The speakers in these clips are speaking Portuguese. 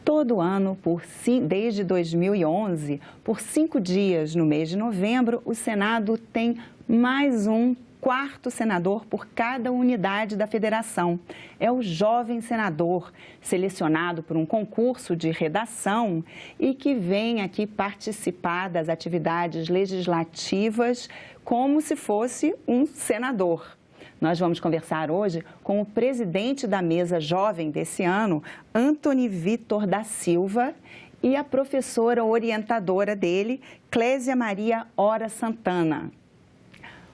Todo ano, desde 2011, por 5 dias no mês de novembro, o Senado tem mais um quarto senador por cada unidade da federação. É o jovem senador, selecionado por um concurso de redação e que vem aqui participar das atividades legislativas como se fosse um senador. Nós vamos conversar hoje com o presidente da mesa jovem desse ano, Antony Vitor da Silva, e a professora orientadora dele, Clésia Maria Ora Santana.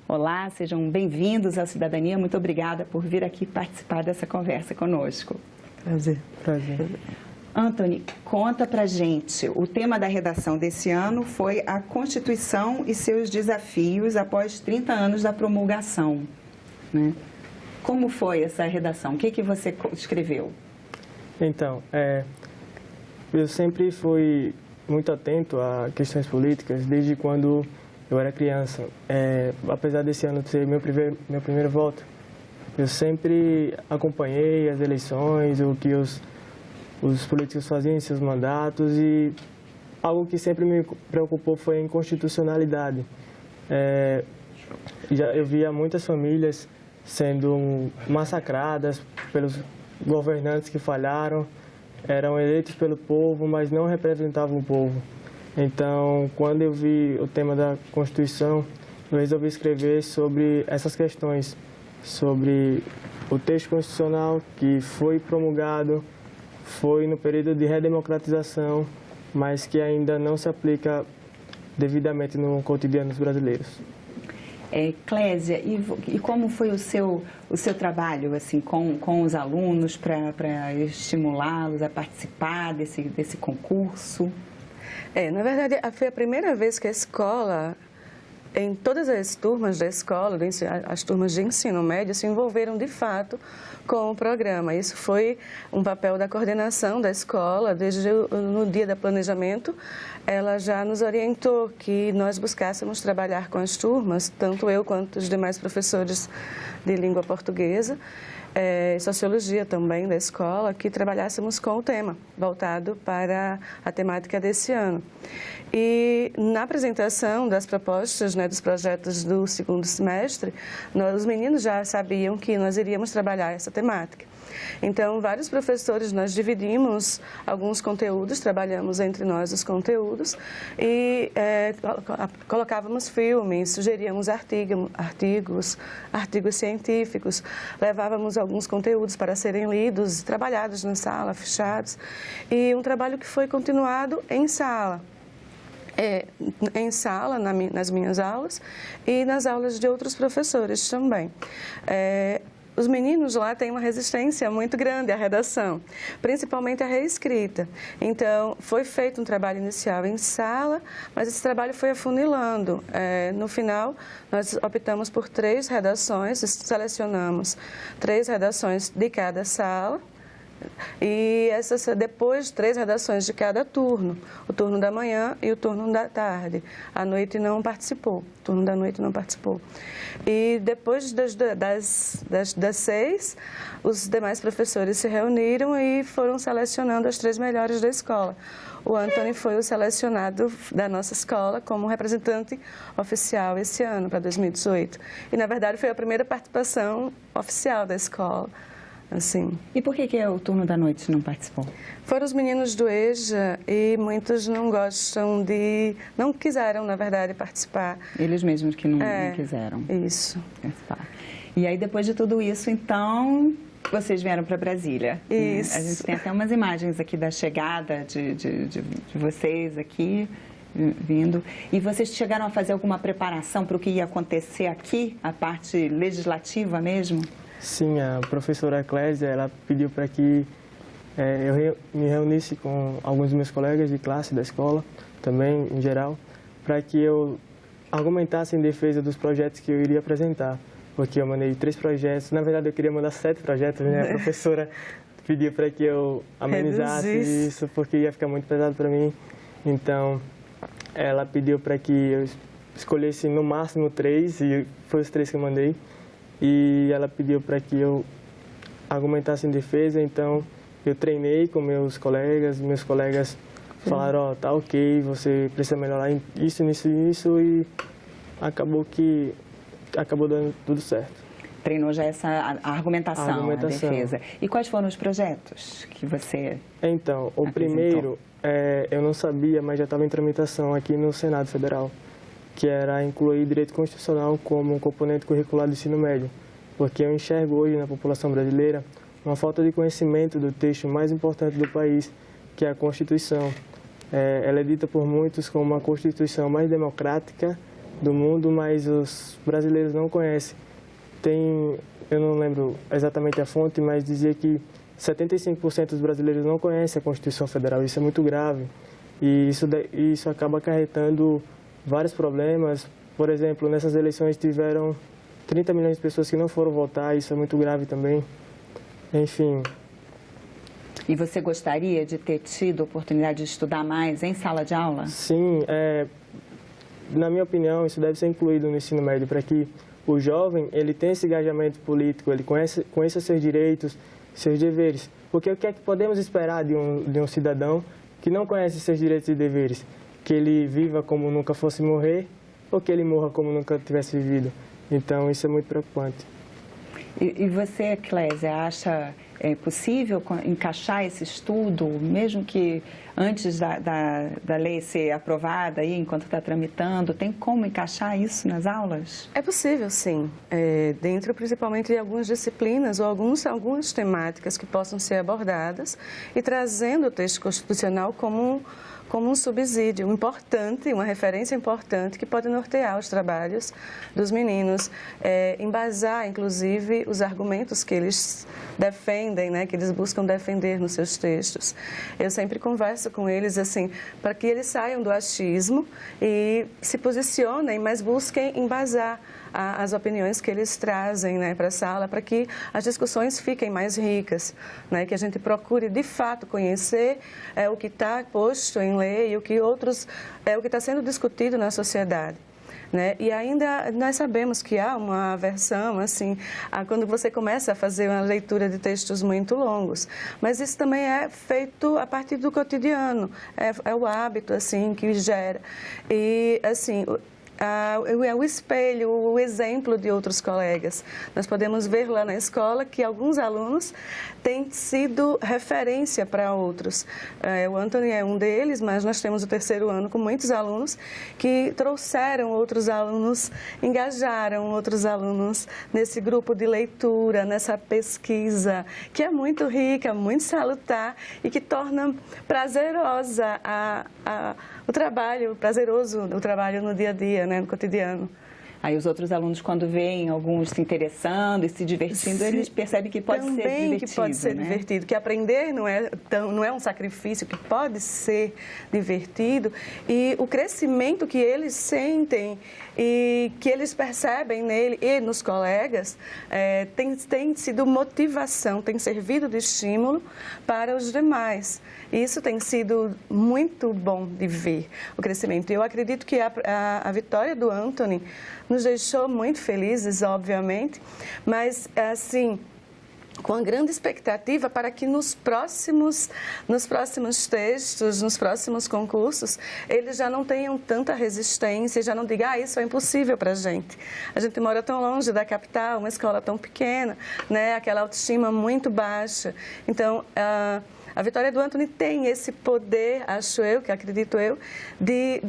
Olá, sejam bem-vindos à Cidadania. Muito obrigada por vir aqui participar dessa conversa conosco. Prazer. Antony, conta pra gente. O tema da redação desse ano foi a Constituição e seus desafios após 30 anos da promulgação, né? Como foi essa redação? O que você escreveu? Então, eu sempre fui muito atento a questões políticas desde quando eu era criança. Apesar desse ano ser meu primeiro voto, eu sempre acompanhei as eleições, o que os políticos faziam em seus mandatos, e algo que sempre me preocupou foi a inconstitucionalidade. Eu via muitas famílias sendo massacradas pelos governantes que falharam, eram eleitos pelo povo, mas não representavam o povo. Então, quando eu vi o tema da Constituição, eu resolvi escrever sobre essas questões, sobre o texto constitucional que foi promulgado, foi no período de redemocratização, mas que ainda não se aplica devidamente no cotidiano dos brasileiros. Clésia, e como foi o seu trabalho assim, com os alunos para estimulá-los a participar desse concurso? Na verdade, foi a primeira vez que a escola, em todas as turmas da escola, as turmas de ensino médio, se envolveram de fato com o programa. Isso foi um papel da coordenação da escola, desde no dia do planejamento. Ela já nos orientou que nós buscássemos trabalhar com as turmas, tanto eu quanto os demais professores de língua portuguesa, sociologia também da escola, que trabalhássemos com o tema, voltado para a temática desse ano. E na apresentação das propostas, dos projetos do segundo semestre, os meninos já sabiam que nós iríamos trabalhar essa temática. Então, vários professores, nós dividimos alguns conteúdos, trabalhamos entre nós os conteúdos e colocávamos filmes, sugeríamos artigos científicos, levávamos alguns conteúdos para serem lidos, trabalhados na sala, fechados, e um trabalho que foi continuado em sala. Nas minhas aulas e nas aulas de outros professores também. Os meninos lá têm uma resistência muito grande à redação, principalmente à reescrita. Então, foi feito um trabalho inicial em sala, mas esse trabalho foi afunilando. No final, nós optamos por 3 redações, selecionamos 3 redações de cada sala, e depois 3 redações de cada turno, o turno da manhã e o turno da tarde. A noite não participou, o turno da noite não participou. E depois das 6, os demais professores se reuniram e foram selecionando as 3 melhores da escola. O Antony foi o selecionado da nossa escola como representante oficial esse ano, para 2018. E, na verdade, foi a primeira participação oficial da escola. Assim. E por que o turno da noite não participou? Foram os meninos do EJA e muitos não quiseram, na verdade, participar. Eles mesmos que não quiseram. Isso. E aí, depois de tudo isso, então, vocês vieram para Brasília. Isso. A gente tem até umas imagens aqui da chegada de vocês aqui, vindo. E vocês chegaram a fazer alguma preparação para o que ia acontecer aqui, a parte legislativa mesmo? Sim, a professora Clésia, ela pediu para que eu me reunisse com alguns dos meus colegas de classe da escola, também em geral, para que eu argumentasse em defesa dos projetos que eu iria apresentar, porque eu mandei 3 projetos, na verdade eu queria mandar 7 projetos, né? A professora pediu para que eu amenizasse isso, porque ia ficar muito pesado para mim, então ela pediu para que eu escolhesse no máximo 3, e foi os 3 que eu mandei. E ela pediu para que eu argumentasse em defesa, então eu treinei com meus colegas falaram, ó, tá ok, você precisa melhorar isso, nisso e isso, e acabou dando tudo certo. Treinou já essa argumentação, a defesa. E quais foram os projetos que você Então, o primeiro, eu não sabia, mas já estava em tramitação aqui no Senado Federal, que era incluir direito constitucional como um componente curricular do ensino médio, porque eu enxergo hoje na população brasileira uma falta de conhecimento do texto mais importante do país, que é a Constituição. Ela é dita por muitos como a Constituição mais democrática do mundo, mas os brasileiros não conhecem. Eu não lembro exatamente a fonte, mas dizia que 75% dos brasileiros não conhecem a Constituição Federal. Isso é muito grave e isso acaba acarretando vários problemas. Por exemplo, nessas eleições tiveram 30 milhões de pessoas que não foram votar, isso é muito grave também. Enfim. E você gostaria de ter tido a oportunidade de estudar mais em sala de aula? Sim, na minha opinião, isso deve ser incluído no ensino médio, para que o jovem ele tenha esse engajamento político, ele conheça seus direitos, seus deveres. Porque o que é que podemos esperar de um cidadão que não conhece seus direitos e deveres? Que ele viva como nunca fosse morrer ou que ele morra como nunca tivesse vivido? Então, isso é muito preocupante. E você, Clésia, acha possível encaixar esse estudo, mesmo que antes da lei ser aprovada, aí, enquanto está tramitando, tem como encaixar isso nas aulas? É possível, sim. Dentro, principalmente, de algumas disciplinas ou algumas temáticas que possam ser abordadas e trazendo o texto constitucional como um subsídio importante, uma referência importante que pode nortear os trabalhos dos meninos, embasar, inclusive, os argumentos que eles defendem, né, que eles buscam defender nos seus textos. Eu sempre converso com eles, assim, para que eles saiam do achismo e se posicionem, mas busquem embasar as opiniões que eles trazem, né, para a sala, para que as discussões fiquem mais ricas, né, que a gente procure, de fato, conhecer o que está posto em lei e o que está sendo discutido na sociedade. Né? E ainda nós sabemos que há uma aversão, assim, quando você começa a fazer uma leitura de textos muito longos, mas isso também é feito a partir do cotidiano, é o hábito, assim, que gera. E, assim, o espelho, o exemplo de outros colegas. Nós podemos ver lá na escola que alguns alunos têm sido referência para outros. O Anthony é um deles, mas nós temos o terceiro ano com muitos alunos que trouxeram outros alunos, engajaram outros alunos nesse grupo de leitura, nessa pesquisa, que é muito rica, muito salutar e que torna prazerosa o trabalho, prazeroso o trabalho no dia a dia, né, no cotidiano. Aí os outros alunos, quando veem alguns se interessando e se divertindo, eles percebem que pode ser divertido. Também que pode ser divertido, que aprender não é um sacrifício, que pode ser divertido. E o crescimento que eles sentem e que eles percebem nele e nos colegas tem sido motivação, tem servido de estímulo para os demais. Isso tem sido muito bom de ver, o crescimento. Eu acredito que a vitória do Anthony nos deixou muito felizes, obviamente, mas, assim, com a grande expectativa para que nos próximos textos, nos próximos concursos, eles já não tenham tanta resistência, já não digam, isso é impossível para a gente. A gente mora tão longe da capital, uma escola tão pequena, né? Aquela autoestima muito baixa. Então, a vitória do Anthony tem esse poder, acho eu, que acredito eu, de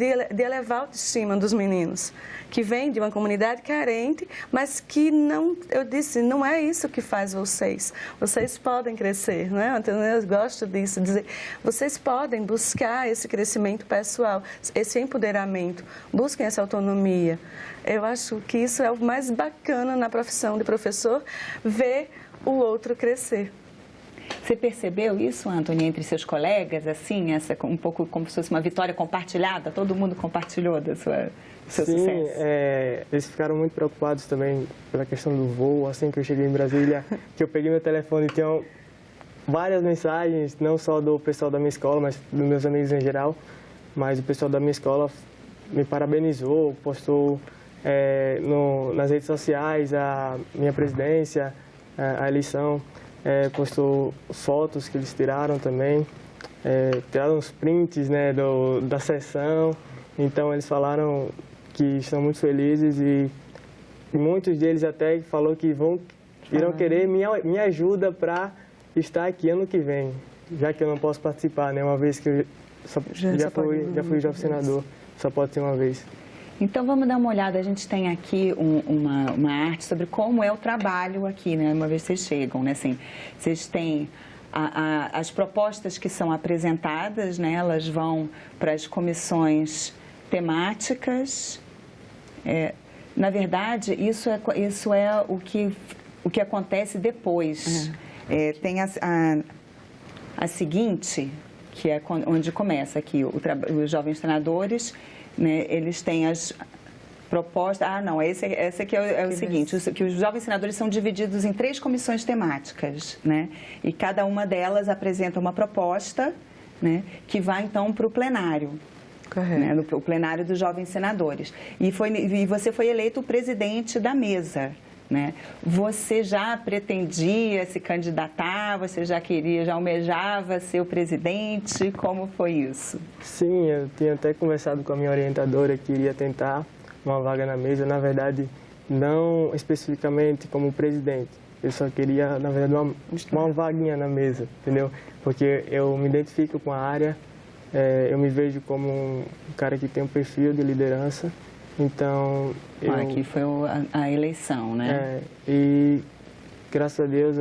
elevar a autoestima dos meninos, que vêm de uma comunidade carente, mas que não, eu disse, não é isso que faz vocês. Vocês podem crescer, não é, Anthony? Eu gosto disso, dizer, vocês podem buscar esse crescimento pessoal, esse empoderamento, busquem essa autonomia. Eu acho que isso é o mais bacana na profissão de professor, ver o outro crescer. Você percebeu isso, Anthony, entre seus colegas, assim, um pouco como se fosse uma vitória compartilhada? Todo mundo compartilhou do seu sucesso? Sim, eles ficaram muito preocupados também pela questão do voo. Assim que eu cheguei em Brasília, que eu peguei meu telefone e tinham várias mensagens, não só do pessoal da minha escola, mas dos meus amigos em geral. Mas o pessoal da minha escola me parabenizou, postou nas redes sociais a minha presidência, a eleição. postou fotos que eles tiraram também, tiraram os prints, né, da sessão. Então eles falaram que estão muito felizes e muitos deles até falou que irão querer minha ajuda para estar aqui ano que vem, já que eu não posso participar, né, uma vez que eu já fui jovem senador, só pode ser uma vez. Então, vamos dar uma olhada. A gente tem aqui uma arte sobre como é o trabalho aqui, né? Uma vez que vocês chegam, né? Assim, vocês têm as propostas que são apresentadas, né? Elas vão para as comissões temáticas. Na verdade, isso é o que acontece depois. Tem a seguinte, que é onde começa aqui, os jovens senadores, né, eles têm as propostas... esse aqui é o seguinte, que os jovens senadores são divididos em 3 comissões temáticas, né, e cada uma delas apresenta uma proposta, né, que vai, então, para o plenário. Correto. Né, no plenário dos jovens senadores. E você foi eleito o presidente da mesa. Né? Você já pretendia se candidatar? Você já almejava ser o presidente? Como foi isso? Sim, eu tinha até conversado com a minha orientadora que iria tentar uma vaga na mesa. Na verdade, não especificamente como presidente. Eu só queria, na verdade, uma vaguinha na mesa, entendeu? Porque eu me identifico com a área, eu me vejo como um cara que tem um perfil de liderança. Então, aqui foi a eleição, né? E graças a Deus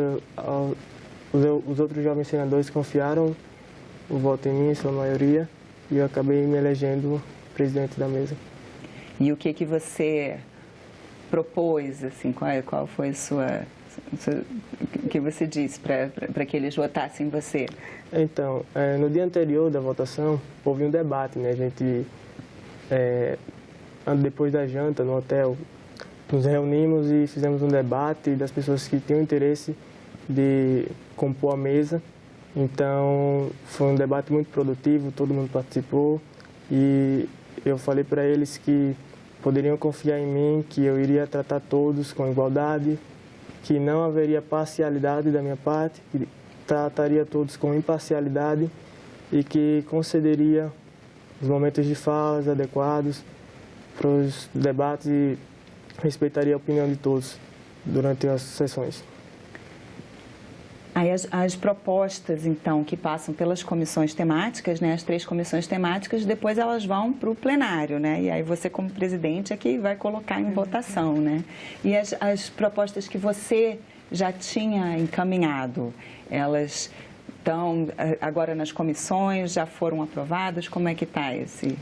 os outros jovens senadores confiaram o voto em mim, em sua maioria, e eu acabei me elegendo presidente da mesa. E o que você propôs, assim, qual foi o que você disse para que eles votassem em você? Então, no dia anterior da votação, houve um debate, né? A gente... depois da janta no hotel, nos reunimos e fizemos um debate das pessoas que tinham interesse de compor a mesa. Então, foi um debate muito produtivo, todo mundo participou e eu falei para eles que poderiam confiar em mim, que eu iria tratar todos com igualdade, que não haveria parcialidade da minha parte, que trataria todos com imparcialidade e que concederia os momentos de falas adequados para os debates e respeitaria a opinião de todos durante as sessões. Aí as propostas, então, que passam pelas comissões temáticas, né, as 3 comissões temáticas, depois elas vão para o plenário, né? E aí você, como presidente, é que vai colocar em votação, né? E as propostas que você já tinha encaminhado, elas estão agora nas comissões, já foram aprovadas? Como é que está esse...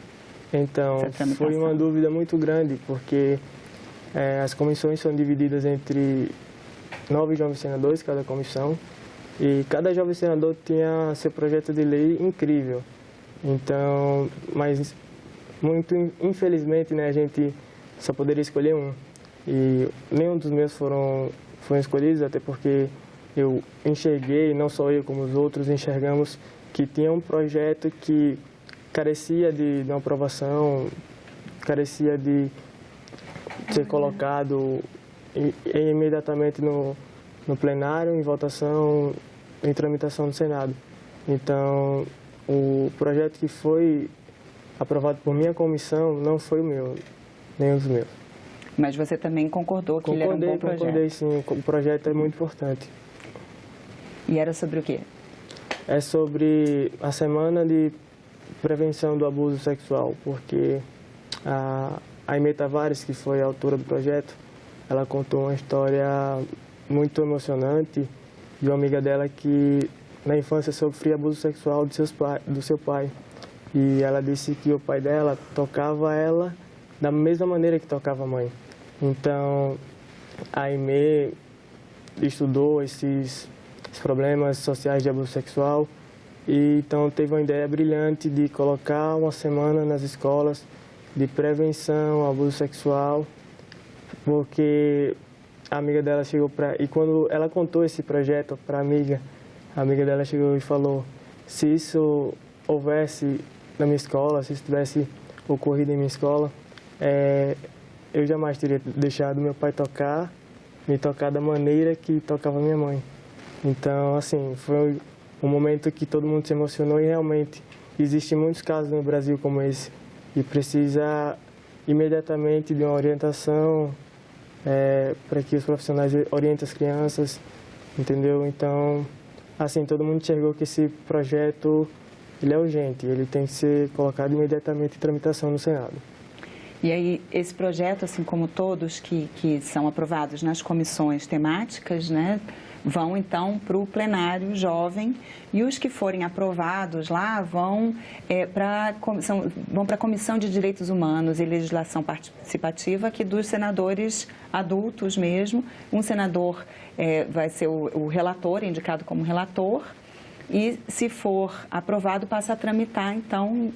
Então, foi uma dúvida muito grande, porque as comissões são divididas entre 9 jovens senadores, cada comissão, e cada jovem senador tinha seu projeto de lei incrível. Então, mas muito infelizmente, né, a gente só poderia escolher um. E nenhum dos meus foram escolhidos, até porque eu enxerguei, não só eu como os outros, enxergamos que tinha um projeto que carecia de uma aprovação, carecia de ser colocado imediatamente no plenário, em votação, em tramitação no Senado. Então, o projeto que foi aprovado por minha comissão não foi o meu, nenhum dos meus. Mas você também concordou que ele era um bom projeto? Concordei, sim. O projeto é muito importante. E era sobre o quê? É sobre a semana de prevenção do abuso sexual, porque a Aimee Tavares, que foi a autora do projeto, ela contou uma história muito emocionante de uma amiga dela que na infância sofria abuso sexual do seu pai. E ela disse que o pai dela tocava ela da mesma maneira que tocava a mãe. Então, a Aimee estudou esses problemas sociais de abuso sexual e então teve uma ideia brilhante de colocar uma semana nas escolas de prevenção ao abuso sexual, porque a amiga dela chegou e quando ela contou esse projeto para a amiga dela chegou e falou: se isso houvesse na minha escola, se isso tivesse ocorrido em minha escola, eu jamais teria deixado meu pai me tocar da maneira que tocava minha mãe. Então, assim, foi um momento que todo mundo se emocionou e realmente existem muitos casos no Brasil como esse e precisa imediatamente de uma orientação para que os profissionais orientem as crianças, entendeu? Então, assim, todo mundo enxergou que esse projeto ele é urgente, ele tem que ser colocado imediatamente em tramitação no Senado. E aí, esse projeto, assim como todos que são aprovados nas comissões temáticas, né, vão então para o plenário jovem, e os que forem aprovados lá vão para a Comissão de Direitos Humanos e Legislação Participativa, que dos senadores adultos mesmo. Um senador vai ser o relator, indicado como relator, e se for aprovado passa a tramitar, então,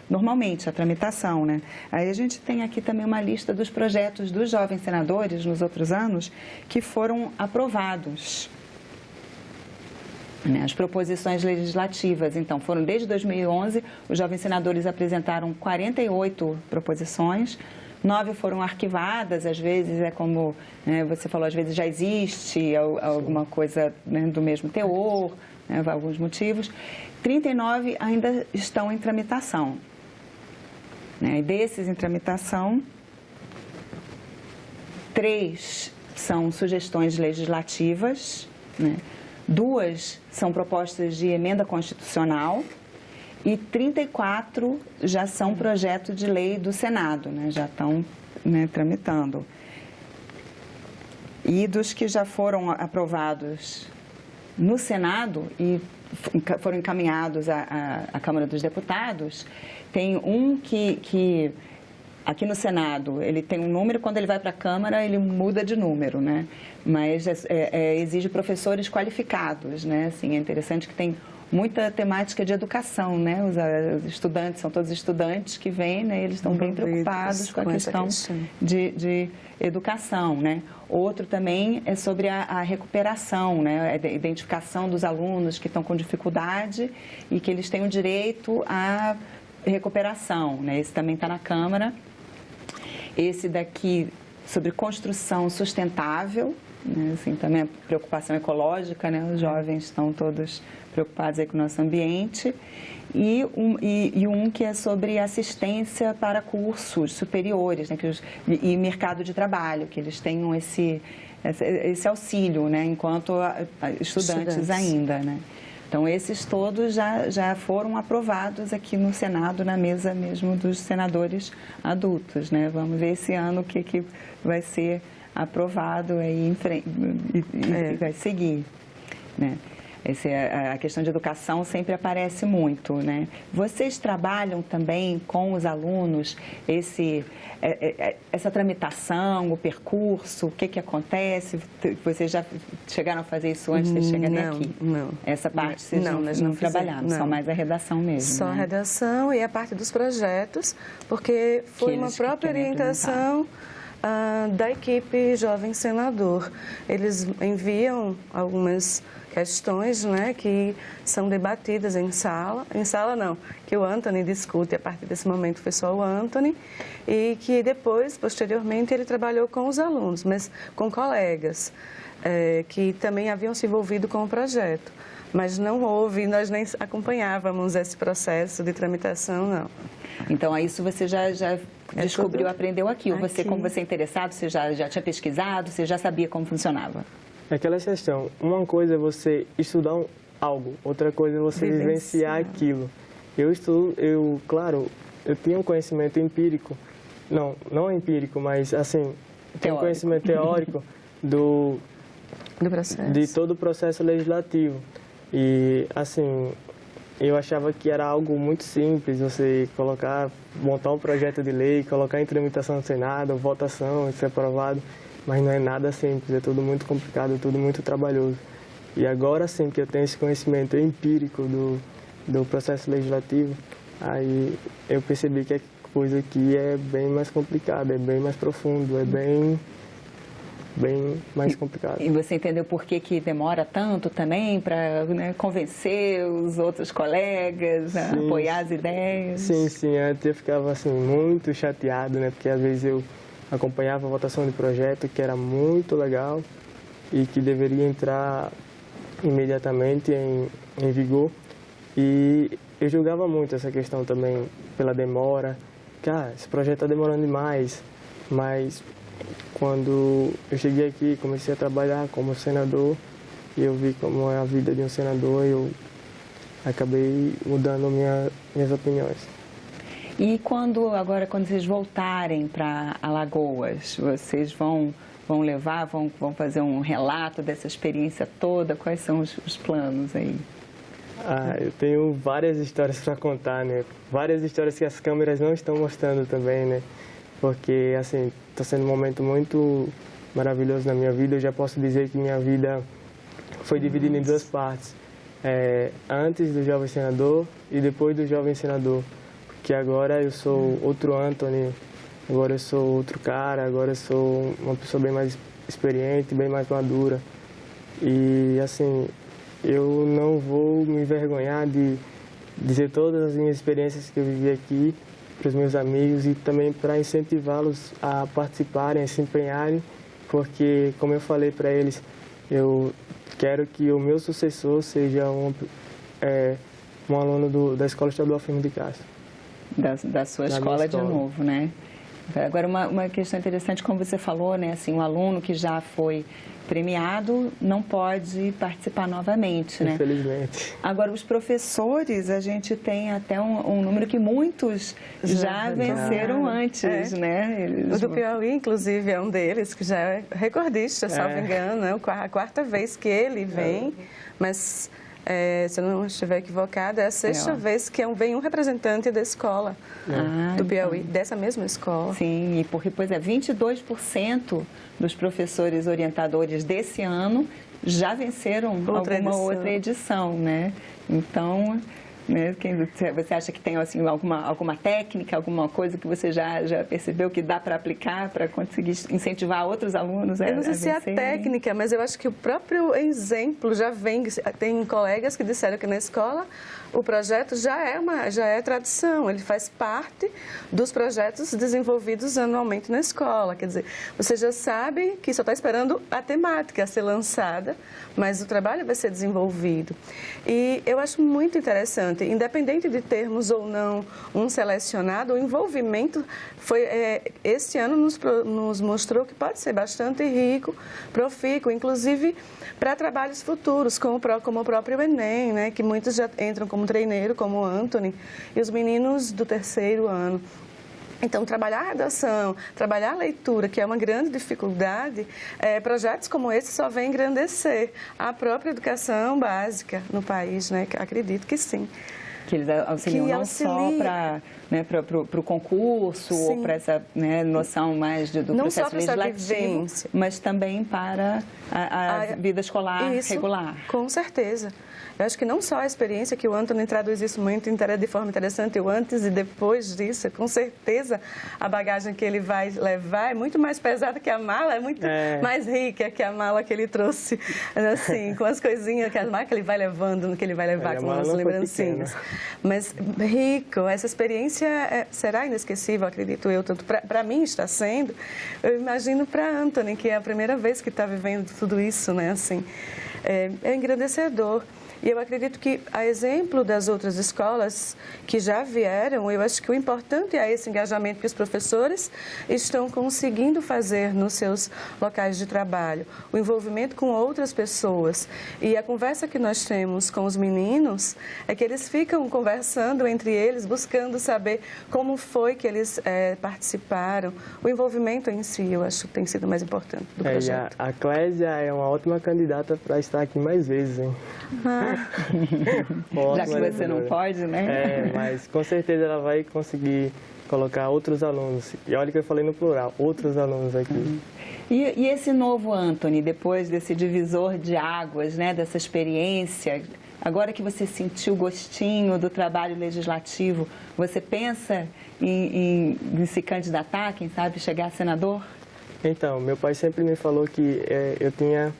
normalmente, a tramitação, né? Aí a gente tem aqui também uma lista dos projetos dos jovens senadores nos outros anos que foram aprovados. As proposições legislativas, então, foram desde 2011, os jovens senadores apresentaram 48 proposições, 9 foram arquivadas, às vezes é como você falou, às vezes já existe alguma coisa, né, do mesmo teor, né, por alguns motivos. 39 ainda estão em tramitação. E desses em tramitação, 3 são sugestões legislativas, né? 2 são propostas de emenda constitucional e 34 já são projetos de lei do Senado, né? Já estão, né, tramitando. E dos que já foram aprovados no Senado e foram encaminhados à Câmara dos Deputados, tem um que aqui no Senado ele tem um número, quando ele vai para a Câmara ele muda de número, né? Mas exige professores qualificados, né? Assim, é interessante que tem muita temática de educação, né? Os estudantes, são todos estudantes que vêm, né? Eles estão bem preocupados com a questão de educação, né? Outro também é sobre a recuperação, né? A identificação dos alunos que estão com dificuldade e que eles têm o direito à recuperação, né? Esse também está na Câmara. Esse daqui sobre construção sustentável, né? Assim, também a preocupação ecológica, né? Os jovens estão todos preocupados aí com o nosso ambiente. E um que é sobre assistência para cursos superiores, né? E mercado de trabalho, que eles tenham esse auxílio, né? Enquanto estudantes ainda, né? Então, esses todos já foram aprovados aqui no Senado, na mesa mesmo dos senadores adultos, né? Vamos ver esse ano o que vai ser aprovado aí em frente, e vai seguir, né? A questão de educação sempre aparece muito, né? Vocês trabalham também com os alunos essa tramitação, o percurso, o que acontece? Vocês já chegaram a fazer isso antes de chegar aqui? Não. Essa parte vocês não trabalharam, só mais a redação mesmo, só, né? A redação e a parte dos projetos, porque foi uma própria orientação da equipe Jovem Senador. Eles enviam algumas questões, né, que são debatidas em sala não, que o Anthony discute, a partir desse momento foi só o Anthony, e que depois, posteriormente, ele trabalhou com os alunos, mas com colegas que também haviam se envolvido com o projeto. Mas não houve, nós nem acompanhávamos esse processo de tramitação, não. Então, isso você já descobriu, aprendeu aqui. Você, como você é interessado, você já tinha pesquisado, você já sabia como funcionava? É aquela questão, uma coisa é você estudar algo, outra coisa é você vivenciar aquilo. Claro, eu tinha um conhecimento empírico, não empírico, mas assim, tenho um conhecimento teórico do processo. De todo o processo legislativo. E assim, eu achava que era algo muito simples, você montar um projeto de lei, colocar em tramitação no Senado, votação, ser aprovado. Mas não é nada simples, é tudo muito complicado, é tudo muito trabalhoso. E agora sim que eu tenho esse conhecimento empírico do processo legislativo, aí eu percebi que a coisa aqui é bem mais complicada, é bem mais profundo, é bem mais complicado. E você entendeu por que demora tanto também para, né, convencer os outros colegas a apoiar as ideias? Sim, antes eu ficava assim, muito chateado, né, porque às vezes eu acompanhava a votação de projeto, que era muito legal e que deveria entrar imediatamente em vigor. E eu julgava muito essa questão também pela demora, que esse projeto está demorando demais, mas quando eu cheguei aqui, comecei a trabalhar como senador, e eu vi como é a vida de um senador, eu acabei mudando minhas opiniões. E agora quando vocês voltarem para Alagoas, vocês vão fazer um relato dessa experiência toda? Quais são os planos aí? Eu tenho várias histórias para contar, né? Várias histórias que as câmeras não estão mostrando também, né? Porque, assim, está sendo um momento muito maravilhoso na minha vida. Eu já posso dizer que minha vida foi dividida em duas partes. Antes do Jovem Senador e depois do Jovem Senador. Porque agora eu sou outro Antony, agora eu sou outro cara, agora eu sou uma pessoa bem mais experiente, bem mais madura. E, assim, eu não vou me envergonhar de dizer todas as minhas experiências que eu vivi aqui para os meus amigos e também para incentivá-los a participarem, a se empenharem, porque, como eu falei para eles, eu quero que o meu sucessor seja um aluno da Escola Estadual Firmo de Castro. Da sua escola de novo, né? Agora, uma questão interessante, como você falou, né? Assim, um aluno que já foi premiado não pode participar novamente, né? Infelizmente. Agora, os professores, a gente tem até um número que muitos já venceram antes, né? O do Piauí, inclusive, é um deles, que já é recordista, salvo engano, é a quarta vez que ele vem, mas... se eu não estiver equivocada, é a sexta vez que vem um representante da escola do Piauí, então, dessa mesma escola. Sim, e porque, 22% dos professores orientadores desse ano já venceram outra edição, né? Então, né, você acha que tem assim, alguma técnica, alguma coisa que você já percebeu que dá para aplicar para conseguir incentivar outros alunos a vencerem? Eu não sei se é a técnica, mas eu acho que o próprio exemplo já vem. Tem colegas que disseram que na escola o projeto já é tradição, ele faz parte dos projetos desenvolvidos anualmente na escola. Quer dizer, você já sabe que só está esperando a temática ser lançada, mas o trabalho vai ser desenvolvido. E eu acho muito interessante, independente de termos ou não um selecionado, o envolvimento este ano nos mostrou que pode ser bastante rico, profícuo, inclusive para trabalhos futuros, como o próprio Enem, né, que muitos já entram como treineiro, como o Antony, e os meninos do terceiro ano. Então, trabalhar a redação, trabalhar a leitura, que é uma grande dificuldade, projetos como esse só vêm engrandecer a própria educação básica no país, né? Acredito que sim. Que eles auxiliam não só para o concurso, sim, ou para essa noção mais do não processo só legislativo, mas também para a vida escolar regular. Com certeza. Eu acho que não só a experiência, que o Antony traduz isso muito de forma interessante, o antes e depois disso, com certeza a bagagem que ele vai levar é muito mais pesada que a mala, é muito mais rica que a mala que ele trouxe, assim, com as coisinhas, que a mala que ele vai levando, que ele vai levar com as lembrancinhas. Mas rico, essa experiência será inesquecível, acredito eu, tanto para mim está sendo, eu imagino para Antony, que é a primeira vez que está vivendo tudo isso, né, assim, é engrandecedor. E eu acredito que, a exemplo das outras escolas que já vieram, eu acho que o importante é esse engajamento que os professores estão conseguindo fazer nos seus locais de trabalho, o envolvimento com outras pessoas. E a conversa que nós temos com os meninos é que eles ficam conversando entre eles, buscando saber como foi que eles participaram. O envolvimento em si, eu acho que tem sido mais importante do projeto. A Clésia é uma ótima candidata para estar aqui mais vezes, hein? Já que você não pode, né? Mas com certeza ela vai conseguir colocar outros alunos. E olha que eu falei no plural, outros alunos aqui. E esse novo Antony, depois desse divisor de águas, né, dessa experiência, agora que você sentiu o gostinho do trabalho legislativo, você pensa em se candidatar, quem sabe chegar a senador? Então, meu pai sempre me falou que eu tinha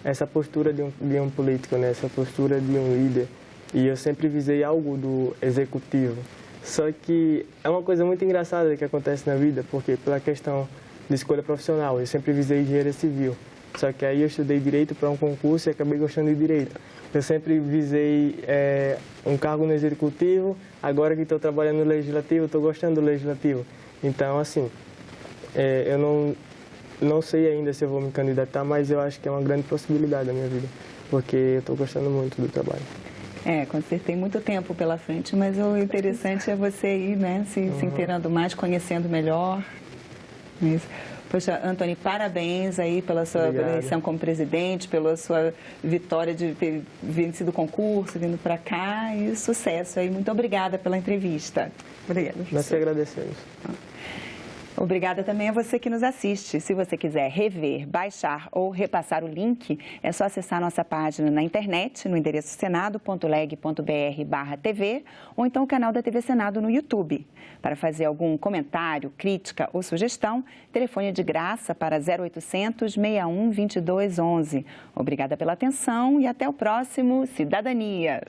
essa postura de um político, né? Essa postura de um líder. E eu sempre visei algo do executivo. Só que é uma coisa muito engraçada que acontece na vida, porque pela questão de escolha profissional, eu sempre visei engenharia civil. Só que aí eu estudei Direito para um concurso e acabei gostando de Direito. Eu sempre visei um cargo no Executivo, agora que estou trabalhando no Legislativo, estou gostando do Legislativo. Então, assim, eu não sei ainda se eu vou me candidatar, mas eu acho que é uma grande possibilidade da minha vida, porque eu estou gostando muito do trabalho. Com certeza, tem muito tempo pela frente, mas o interessante é você ir, né, se inteirando mais, conhecendo melhor. Mas, poxa, Antônio, parabéns aí pela sua eleição como presidente, pela sua vitória de ter vencido o concurso, vindo para cá, e sucesso aí. Muito obrigada pela entrevista. Obrigada. Nós que agradecemos. Obrigada também a você que nos assiste. Se você quiser rever, baixar ou repassar o link, é só acessar nossa página na internet, no endereço senado.leg.br/TV, ou então o canal da TV Senado no YouTube. Para fazer algum comentário, crítica ou sugestão, telefone de graça para 0800 61 22 11. Obrigada pela atenção e até o próximo Cidadania.